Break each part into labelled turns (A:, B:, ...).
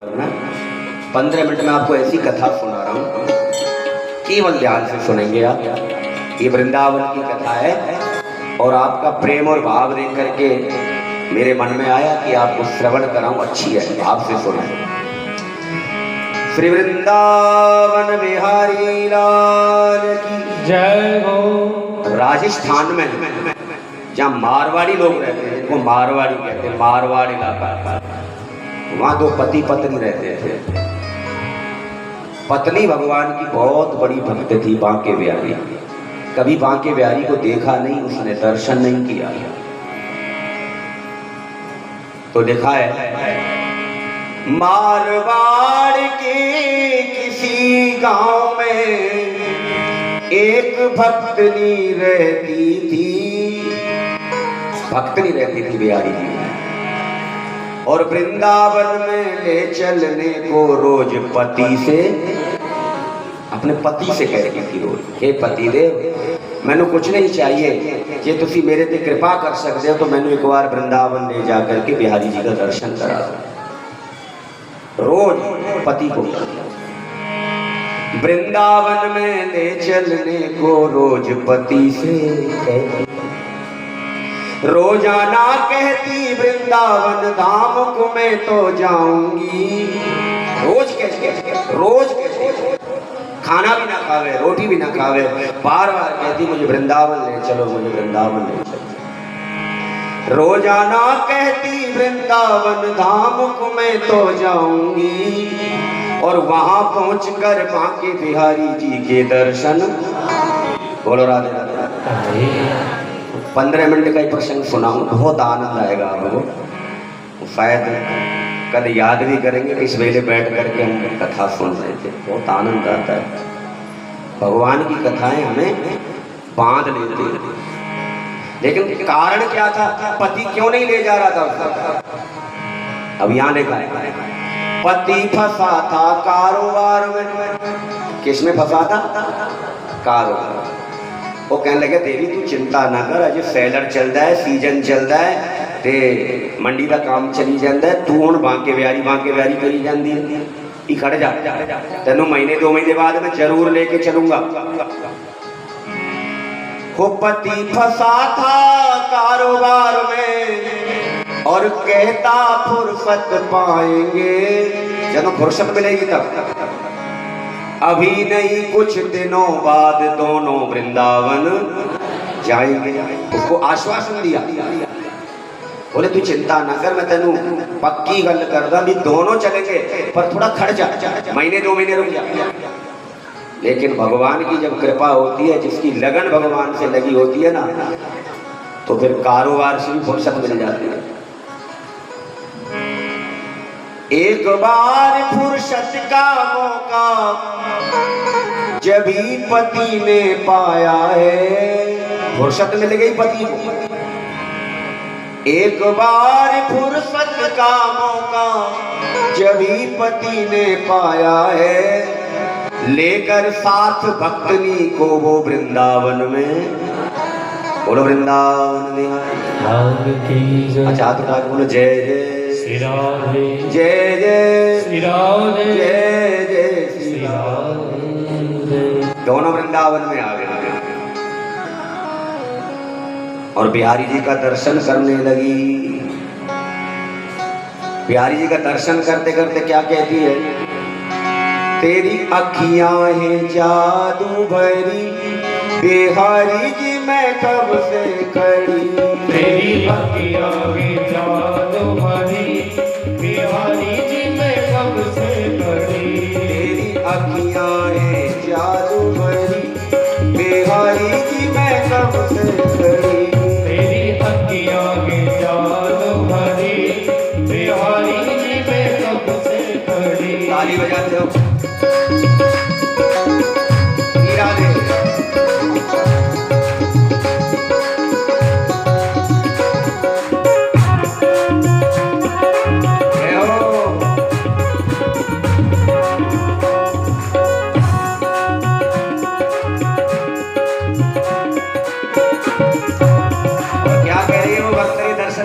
A: 15 minute में आपको ऐसी कथा सुना रहा हूँ, केवल ध्यान से सुनेंगे आप। ये वृंदावन की कथा है और आपका प्रेम और भाव देख करके मेरे मन में आया कि आपको श्रवण कराऊं। अच्छी है, भाव से सुने। श्री वृंदावन बिहारी लाल की
B: जय हो।
A: राजस्थान में जहाँ मारवाड़ी लोग रहते हैं, इनको मारवाड़ी कहते हैं, मारवाड़ इलाका, वहां दो पति पत्नी रहते थे। पत्नी भगवान की बहुत बड़ी भक्त थी, बांके बिहारी। कभी बांके बिहारी को देखा नहीं, उसने दर्शन नहीं किया। तो लिखा है, मारवाड़ के किसी गांव में एक भक्तनी रहती थी। भक्तनी रहती थी बिहारी जी, और वृंदावन में ले चलने को रोज पति से, अपने पति से कह रही थी रोज, हे पति देव मैनू कुछ नहीं चाहिए, जे तुसी मेरे पे कृपा कर सकते हो तो मैनू एक बार वृंदावन ले जाकर के बिहारी जी का दर्शन करा दो। रोज पति को वृंदावन में ले चलने को रोज पति से कहती, रोजाना कहती वृंदावन धाम को मैं तो जाऊंगी। रोज कहती, खाना भी ना खावे, रोटी भी ना खावे, बार बार कहती मुझे वृंदावन ले चलो, मुझे वृंदावन ले चलो। रोजाना कहती वृंदावन धाम को मैं तो जाऊंगी, और वहां पहुंचकर बांके बिहारी जी के दर्शन। बोलो राधे राधे। 15 मिनट का ही प्रसंग सुनाऊं, बहुत आनंद आएगा आपको। शायद कल याद भी करेंगे कि इस वेले बैठ करके हम कथा सुन रहे थे, बहुत आनंद आता है। भगवान की कथाएं हमें बांध लेती हैं। लेकिन कारण क्या था, पति क्यों नहीं ले जा रहा था उसका? अब यहाँ लिखा है, पति फंसा था कारोबार में। किसमें फंसा था? कारोबार। वो कहने लगे देवी तू चिंता ना कर, अजय सैलर चल रहा है, सीजन चल रहा है, ते मंडी का काम चली जाता है, तू हुण बांके बिहारी करी जाती है, ई खड़ जा, तेनों महीने 2 महीने बाद मैं जरूर लेके चलूंगा। वो पति फंसा था कारोबार में और कहता फुर्सत पाएंगे, जब फुर्सत मिलेगी तब, अभी नहीं कुछ दिनों बाद दोनों वृंदावन जाएंगे। उसको आश्वासन दिया, बोले तू चिंता ना कर, मैं तेनू पक्की गल करदा भी दोनों चलेंगे, पर थोड़ा खड़ जा, महीने 2 महीने रुक जा। लेकिन भगवान की जब कृपा होती है, जिसकी लगन भगवान से लगी होती है ना, तो फिर कारोबार से भी फुर्सत मिल जाती है। एक बार फुर्सत का मौका जब ही पति ने पाया है, फुर्सत मिल गई पति को। एक बार फुर्सत का मौका जब ही पति ने पाया है, लेकर साथ भक्तनी को वो वृंदावन में, बोलो वृंदावन में। अच्छा तो बोलो जय जय श्री राधे, जय जय श्री राधे, जय जय श्री राधे। दोनों वृंदावन में आ गए और बिहारी जी का दर्शन करने लगी। बिहारी जी का दर्शन करते करते क्या कहती है, तेरी अखियां हैं जादू भरी, बिहारी जी मैं कब से खड़ी।
B: तेरी अखियां हैं जादू भरी, बिहारी जी मैं कब से खड़ी।
A: तेरी अखियां हैं जादू भरी, बिहारी जी मैं कब से खड़ी।
B: तेरी अखियां हैं जादू भरी, बिहारी जी मैं कब से खड़ी।
A: ताली बजाते हो।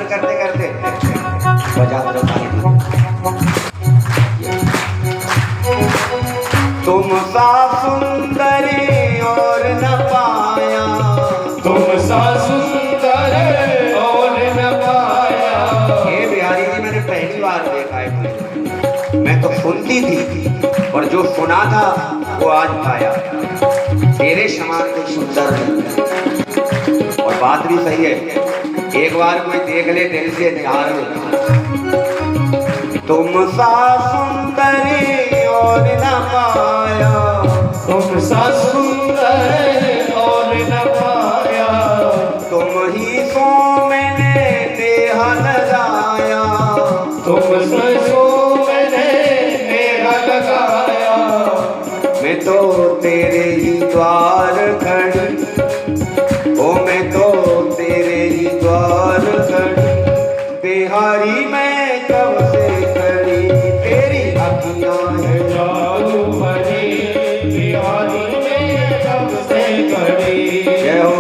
A: करते करते बजा दो ताली। सा सुंदर और न पाया,
B: तुम सा सुंदर और न पाया।
A: हे बिहारी जी मैंने पहली बार देखा है, मैं तो सुनती थी और जो सुना था वो आज पाया। तेरे समान कोई सुंदर नहीं, और बात भी सही है, एक बार कोई देख ले दिल से निहार ले। तुम सा सुंदर और न पाया,
B: तुम सा सुंदर और न पाया।
A: तुम ही सो मैंने देह लगाया,
B: तुम सो मैंने नेह लगाया।
A: मैं तो तेरे ही द्वार खड़ी, ओ मैं तो तेरे ही द्वार खड़ी, बिहारी मैं कब से खड़ी, तेरी अखियां है
B: जादू भरी, बिहारी में कब से खड़ी।
A: जय हो।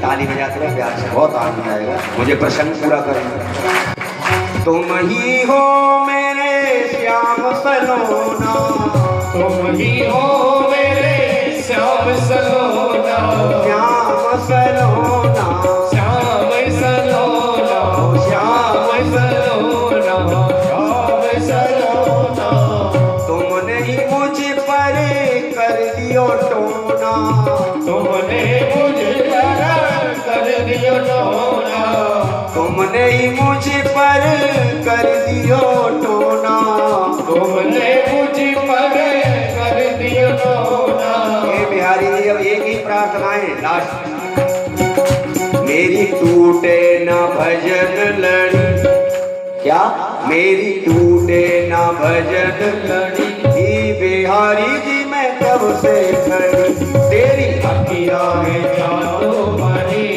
A: ताली बजाते रहे प्यार से, बहुत आनंद आएगा, मुझे प्रसन्न पूरा करना। तुम ही हो मेरे श्याम सलोना,
B: तुम ही हो मेरे श्याम सलोना।
A: श्याम सलोना,
B: श्याम सलोना, श्याम सलोना, श्याम सलोना।
A: तुमने ही मुझ पर कर दियो टोना,
B: तुमने मुझ पर कर दियो टोना।
A: तुमने ही मुझ पर कर दियो टोना,
B: तुमने मुझ पर कर दियो टोना।
A: हे बिहारी जी अब एक ही प्रार्थना है लास्ट, मेरी टूटे न भजन लड़ी, क्या मेरी टूटे न भजन लड़ी, हे बिहारी जी मैं कब से खड़ी, तेरी
B: अखियां में जादू भरी,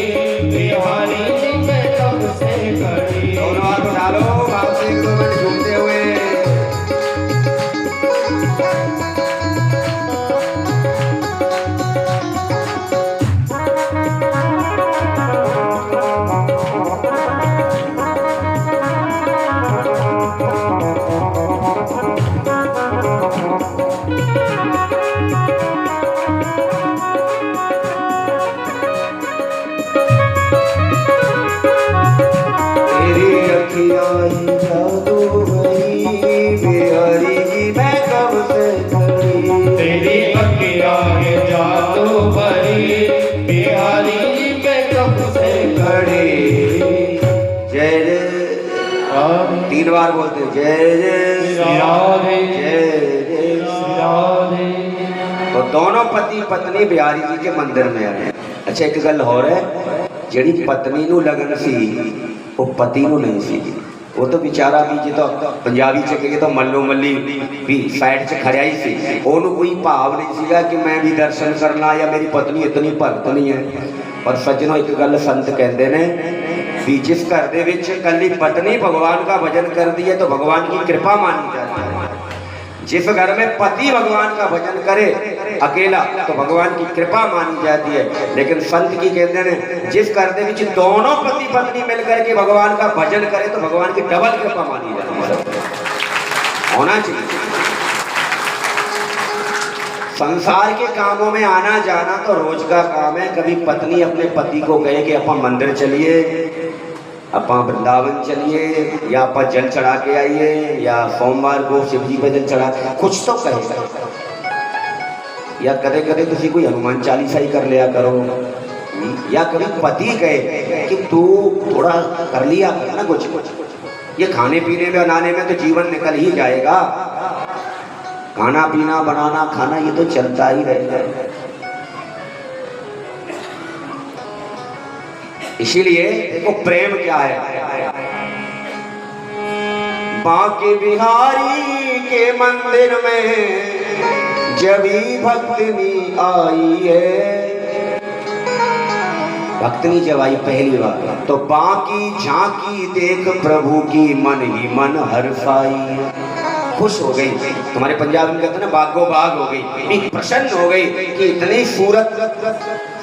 B: बिहारी जी मैं कब से खड़ी।
A: दोनों हाथ उठा लो, बाप से एक दो मिनट झूमते हुए।
B: तेरी अखियां में जादू भरी, बिहारी जी मैं कब से खड़ी।
A: जय जय, तीन बार बोलते हैं, जय जय
B: राधे,
A: जय जय।
B: राधे।
A: तो दोनों पति पत्नी बिहारी जी के मंदिर में आए। अच्छा एक गल हो रहा है, जेड़ी पत्नी नू लगन सी वो पति नू नहीं सी, वो तो बेचारा भी जो तो पंजाबी च कहिए तो मल्लो मल्ली भी साइड च खड़िया ही सी, ओनू कोई भाव नहीं सीगा कि मैं भी दर्शन करना या मेरी पत्नी इतनी भगत नहीं है। और सज्जनों एक गल संत कहते ने भी जिस घर दे विच कली पत्नी भगवान का भजन कर दी है तो भगवान की कृपा मानी जाती है, जिस घर में पति भगवान का भजन करे अकेला तो भगवान की कृपा मानी जाती है। लेकिन संत की कहते हैं जिस घर दे विच दोनों पति पत्नी मिलकर के भगवान का भजन करे तो भगवान की डबल कृपा मानी जाती है, होना चाहिए। संसार के कामों में आना जाना तो रोज का काम है। कभी पत्नी अपने पति को कहे कि अपन मंदिर चलिए, अपन वृंदावन चलिए, या अपन जल चढ़ा के आइए, या सोमवार को शिव जी पे जल चढ़ा, कुछ तो कहेगा। या कदे कदे तुसी कोई हनुमान चालीसा ही कर लिया करो, या कभी पति कहे कि तू थोड़ा कर लिया कर ना कुछ। ये खाने पीने में बनाने में तो जीवन निकल ही जाएगा, खाना पीना बनाना खाना ये तो चलता ही रहेगा। इसीलिए देखो प्रेम क्या है। बांके बिहारी के मंदिर में जब ही भक्तनी आई है, भक्तनी जब आई पहली बार तो बांकी झांकी देख प्रभु की मन ही मन हर्षाई। खुश हो गई। तुम्हारे पंजाब में कहते हैं ना बागो बाग हो गई, इतनी प्रसन्न हो गई कि इतनी सूरत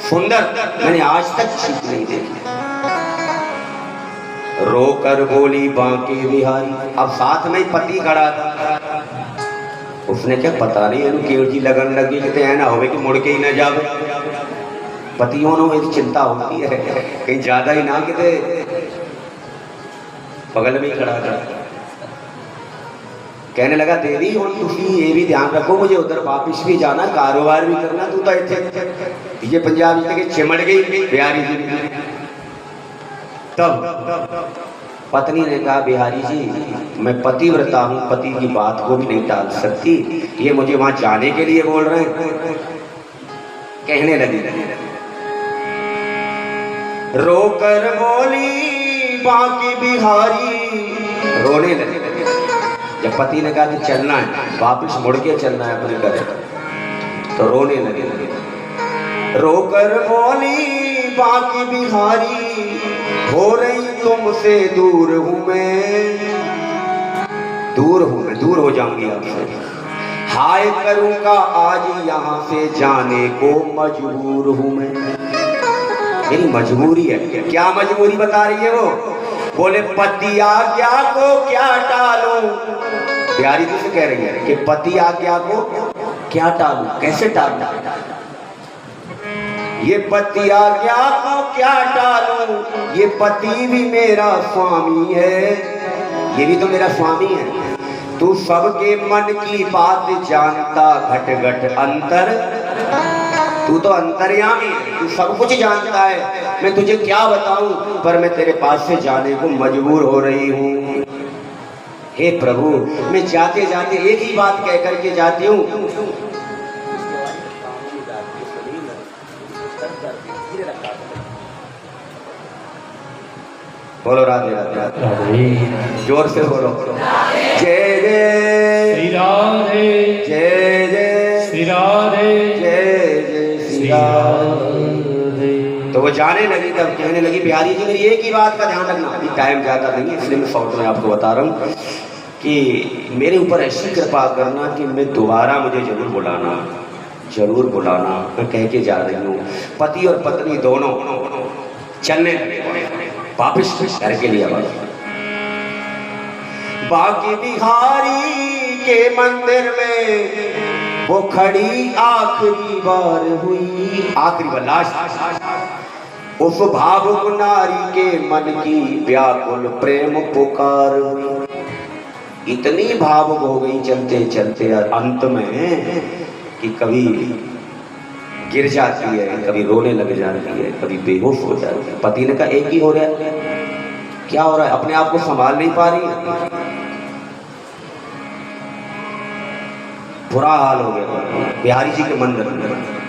A: सुंदर मैंने आज तक चीज नहीं देखी। रोकर बोली बांके बिहारी, अब साथ में ही पति खड़ा था। उसने क्या पता नहीं इन्हें केवजी लगन लगी कि ऐना होवे कि मुड़ के ही ना जावे। पतियों ने एक चिंता होती है कहीं ज्यादा ही ना किते बगल में ही खड़ा था। कहने लगा देवी और तुम ये भी ध्यान रखो मुझे उधर वापिस भी जाना, कारोबार भी करना, तू तो इतने ये पंजाबी के चिमड़ गई बिहारी जी। तब पत्नी ने कहा बिहारी जी मैं पतिव्रता हूँ, पति की बात को भी नहीं टाल सकती, ये मुझे वहां जाने के लिए बोल रहे हैं। कहने लगी रोकर बोली बांके बिहारी, रोने लगे। जब पति ने कहा कि चलना है वापिस मुड़ के चलना है अपने घर, तो रोने लगे। रोकर बोली बांके बिहारी, हो रही तुमसे दूर हूं मैं, दूर हूं मैं, दूर हो जाऊंगी आपसे। हाय करूंगा आज यहाँ से जाने को मजबूर हूं मैं। मेरी मजबूरी है। क्या मजबूरी बता रही है वो? बोले पति आज्ञा को क्या टालूं। बिहारी जी से कह रही है कि पति आज्ञा को क्या टालूं, कैसे टालूं? ये पति आज्ञा को क्या टालूं, ये पति भी मेरा स्वामी है, ये भी तो मेरा स्वामी है। तू सबके मन की बात जानता घट घट अंतर, तू तो अंतर्यामी है, तू सब कुछ जानता है, मैं तुझे क्या बताऊं, पर मैं तेरे पास से जाने को मजबूर हो रही हूं। हे प्रभु मैं जाते जाते एक ही बात कह करके जाती हूँ। बोलो राधे राधे राधे, जोर से बोलो जय जय
B: श्री राधे,
A: जय जय
B: श्री राधे,
A: जय जय श्री राधे। तो वो जाने लगी। तब कहने लगी बिहारी जी मेरी एक ही बात का ध्यान रखना, अभी टाइम ज्यादा नहीं इसलिए मैं शॉर्ट में आपको बता रहा हूँ कि मेरे ऊपर ऐसी कृपा करना कि मैं दोबारा मुझे जरूर बुलाना, जरूर बुलाना। मैं कह के जा रही हूँ। पति और पत्नी दोनों चलने लगे वापिस घर के लिए। बांके बिहारी के मंदिर में वो खड़ी आखिरी बार हुई, आखिरी बार लास्ट। उस भावुक नारी के मन की व्याकुल प्रेम पुकार हुई। इतनी भावुक हो गई चलते चलते अंत में कि कभी गिर जाती है, कभी रोने लग जाती है, कभी बेहोश हो जाती है। पति ने कहा एक ही हो रहा है, क्या हो रहा है, अपने आप को संभाल नहीं पा रही है। बुरा हाल हो गया बिहारी जी के मंदिर में।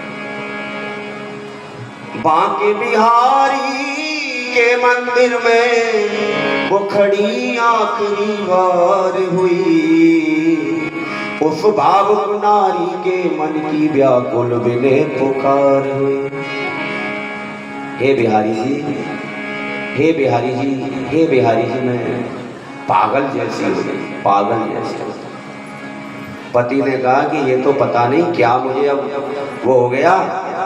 A: बांके बिहारी के मंदिर में वो खड़ी आखिरी बार हुई। उस भावुक नारी के मन की व्याकुल विलय पुकार हुई। हे बिहारी जी, हे बिहारी जी, हे बिहारी जी, मैं पागल जैसी हो गई, पागल जैसी। पति ने कहा कि ये तो पता नहीं क्या मुझे अब वो हो गया,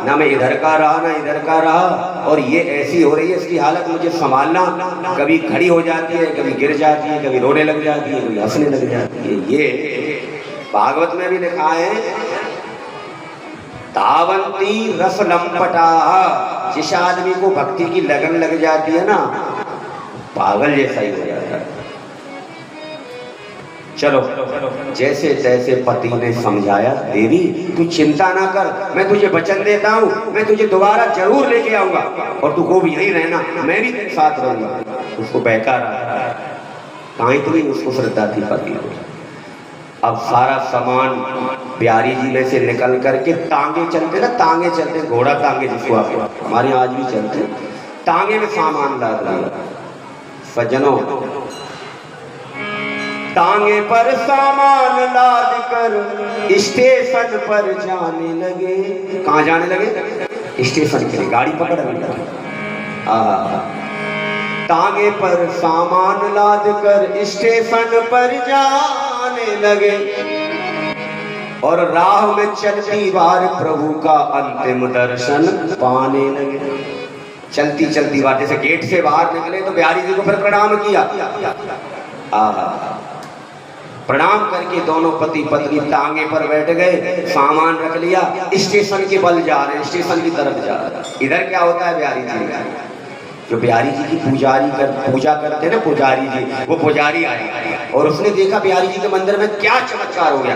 A: ना मैं इधर का रहा ना इधर का रहा, और ये ऐसी हो रही है इसकी हालत, मुझे संभालना। कभी खड़ी हो जाती है, कभी गिर जाती है, कभी रोने लग जाती है, कभी हंसने लग जाती है। ये भागवत में भी लिखा है तावंती रस लंपटा। जिस आदमी को भक्ति की लगन लग जाती है ना, पागल जैसा ही हो जाता है। चलो जैसे तैसे पति ने समझाया, देवी तू चिंता ना कर, मैं तुझे वचन देता हूँ, मैं तुझे दोबारा जरूर लेके आऊंगा और तू को भी यहीं रहना, मैं भी तेरे साथ रहूंगा। उसको बहका रहा, कहाँ इतनी उसको श्रद्धा थी पति को। अब सारा सामान बिहारी जी में से निकल करके टांगे चलते ना, टांगे चलते, घोड़ा टांगे जिसको आप हमारे आज भी चलते, टांगे में सामान लाद दिया। सज्जनों टांगे पर सामान लाद कर स्टेशन पर जाने लगे। कहाँ जाने लगे? स्टेशन के लिए गाड़ी पकड़ लिया। टांगे पर सामान लाद कर स्टेशन पर जाने आने लगे और राह में चलती बार प्रभु का अंतिम दर्शन पाने लगे। चलती चलती बार जैसे गेट से बाहर निकले तो बिहारी जी को फिर प्रणाम किया। प्रणाम करके दोनों पति पत्नी टांगे पर बैठ गए, सामान रख लिया, स्टेशन के बल जा रहे हैं, स्टेशन की तरफ जा रहे हैं। इधर क्या होता है, बिहारी जी जो बिहारी जी की पूजा करते हैं ना, पुजारी जी, वो पुजारी आए और उसने देखा बिहारी जी के मंदिर में क्या चमत्कार हो गया,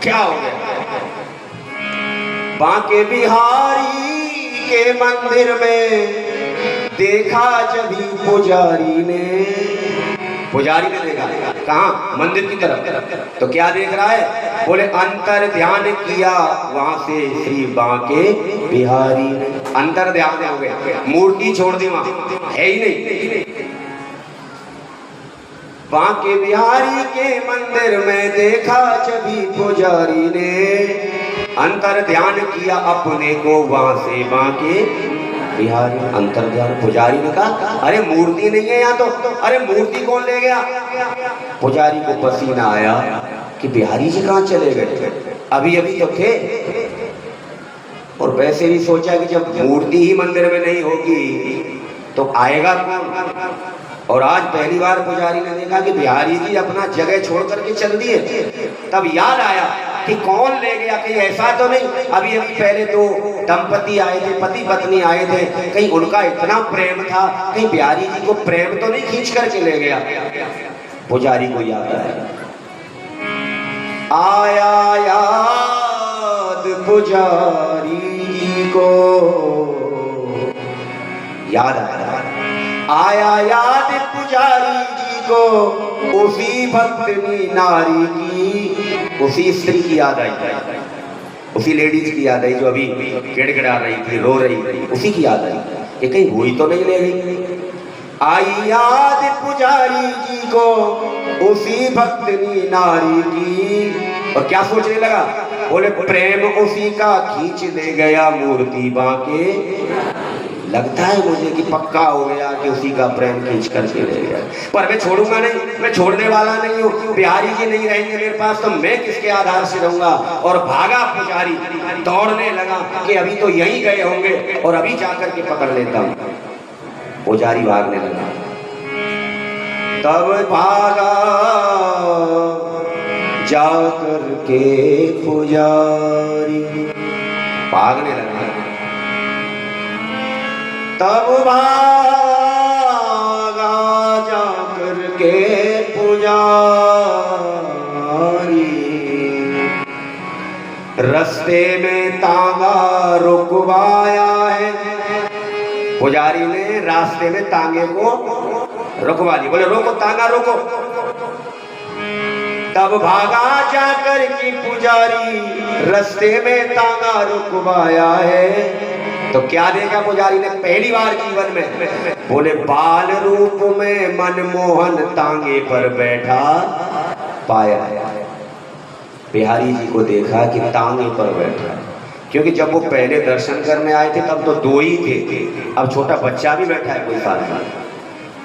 A: क्या हो गया। बांके बिहारी के मंदिर में देखा जब पुजारी ने देखा, कहाँ, मंदिर की तरफ। तो क्या देख रहा है, बोले अंतर ध्यान किया वहां से श्री बांके बिहारी ने। अंतर ध्यान हो गया, मूर्ति छोड़ दी, वहां है ही नहीं। बांके बिहारी के मंदिर में देखा जब पुजारी ने, अंतर ध्यान किया अपने को वहां से बांके बिहारी। अंतर ध्यान, पुजारी ने कहा अरे मूर्ति नहीं है यहाँ तो, अरे मूर्ति कौन ले गया। पुजारी को पसीना आया कि बिहारी जी कहाँ चले गए, अभी अभी तो थे। और वैसे भी सोचा कि जब मूर्ति ही मंदिर में नहीं होगी तो आएगा कौन। और आज पहली बार पुजारी ने देखा कि बिहारी जी अपना जगह छोड़ करके चल दिए। तब याद आया कि कौन ले गया, कहीं ऐसा तो नहीं अभी अभी पहले दो दंपति आए थे, पति पत्नी आए थे, कहीं उनका इतना प्रेम था, कहीं बिहारी जी को प्रेम तो नहीं खींच करके ले गया। पुजारी को याद आया याद पुजारी जी को, याद आया याद पुजारी जी को, उसी भक्तनी नारी की, उसी स्त्री की याद आई, उसी लेडीज की याद आई जो अभी गिड़गिड़ा रही थी, रो रही थी, उसी की याद आई कि कहीं हुई तो नहीं ले गई। आई याद पुजारी जी को, उसी भक्तनी नारी की। और क्या सोचने लगा, बोले प्रेम उसी का खींच ले गया मूर्ति बांके। लगता है मुझे कि पक्का हो गया कि उसी का प्रेम खींच करके ले गया। पर मैं छोड़ूंगा नहीं, मैं छोड़ने वाला नहीं हूँ। बिहारी जी नहीं रहेंगे मेरे पास तो मैं किसके आधार से रहूंगा। और भागा पुजारी, दौड़ने लगा कि अभी तो यहीं गए होंगे और अभी जाकर के पकड़ लेता हूँ। पुजारी भागने लगा, तब भागा जाकर के पुजारी, भागने लगा, तब भागा जाकर के पुजारी। रास्ते में तांगा रुकवाया है, पुजारी ने रास्ते में तांगे को रुकवा दिया, बोले रोको तांगा रोको। तब भागा जाकर के पुजारी, रास्ते में तांगा रुकवाया है। तो क्या देखा पुजारी ने पहली बार जीवन में, बोले बाल रूप में मनमोहन तांगे पर बैठा पाया। बिहारी जी को देखा कि तांगे पर बैठा, क्योंकि जब वो पहले दर्शन करने आए थे तब तो दो ही थे, अब छोटा बच्चा भी बैठा है कोई साथ।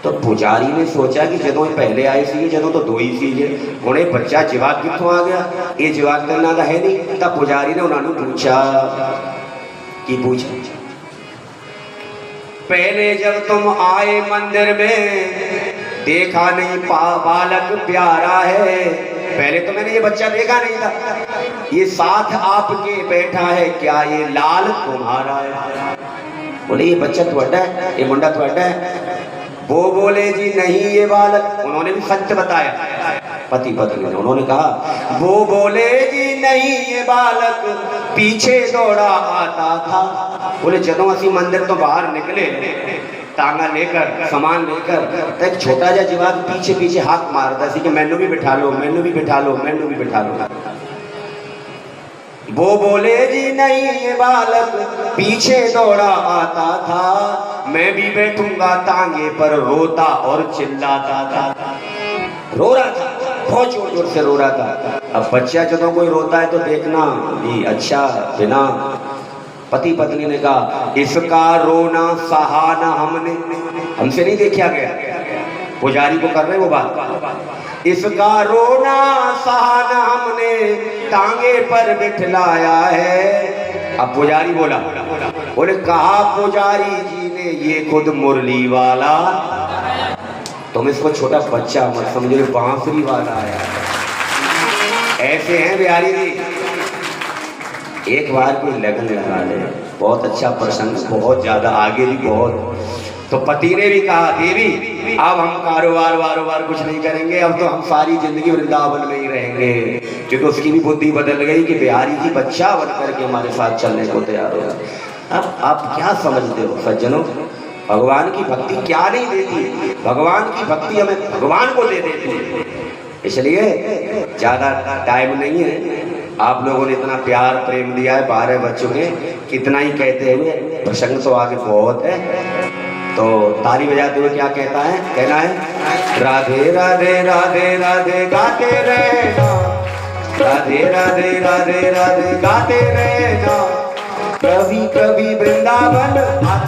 A: तो पुजारी ने सोचा कि जदों पहले आए सी जदों तो दो ही सी हुणे बच्चा जवाब कितों आ गया, ये जवाब करना का है नहीं। तब पुजारी ने उन्होंने पूछा कि पूछा पहले जब तुम आए मंदिर में देखा नहीं बालक प्यारा है, पहले तो मैंने ये बच्चा देखा नहीं था, ये साथ आपके बैठा है, क्या ये लाल तुम्हारा है। बोले ये बच्चा तुम्हारा है, ये मुंडा तुम्हारा है। वो बोले जी नहीं ये बालक, उन्होंने भी सत्य बताया पति पत्नी ने, उन्होंने कहा वो बोले जी नहीं ये बालक पीछे दौड़ा आता था। बोले जदों असी मंदिर तो बाहर निकले तांगा लेकर सामान लेकर तो एक छोटा जा जवाब पीछे पीछे हाथ मारता सी कि मैनू भी बिठा लो, मैनू भी बिठा लो, मैनू भी बिठा लो। वो बोले जी नहीं ये बालक पीछे दौड़ा आता था, मैं भी बैठूंगा तांगे पर, रोता और चिल्लाता था। रो रहा था, बहुत जोर जोर से रो रहा था। अब बच्चा जब कोई रोता है तो देखना भी अच्छा बिना। पति पत्नी ने कहा इसका रोना सहा ना हमने, हमसे नहीं देखा गया। पुजारी को कर रहे वो बात, इसका रोना सहाना हमने टांगे पर बिठलाया है। अब पुजारी बोला, बोले कहा पुजारी जी ने ये खुद मुरली वाला, तुम इसको छोटा बच्चा मत समझो, बांसुरी वाला आया। ऐसे हैं बिहारी जी, एक बार कोई लगन लगा ले, बहुत अच्छा प्रसंग, बहुत ज्यादा आगे भी बहुत। तो पति ने भी कहा देवी अब हम कारोबार वारोबार कुछ नहीं करेंगे, अब तो हम सारी जिंदगी वृंदावन में ही रहेंगे। क्योंकि उसकी भी बुद्धि बदल गई कि बिहारी जी बच्चा बन करके हमारे साथ चलने को तैयार हो गया। अब आप क्या समझते हो सज्जनों, भगवान की भक्ति क्या नहीं देती, भगवान की भक्ति हमें भगवान को दे देती है। इसलिए ज्यादा टाइम नहीं है, आप लोगों ने इतना प्यार प्रेम दिया है, 12 बज चुके, कितना ही कहते हुए प्रसंग तो आगे बहुत है। तो ताली बजाते हुए क्या कहता है, कहना है राधे राधे राधे राधे गाते रहना, राधे राधे राधे राधे गाते रहना, कभी कभी वृंदावन आते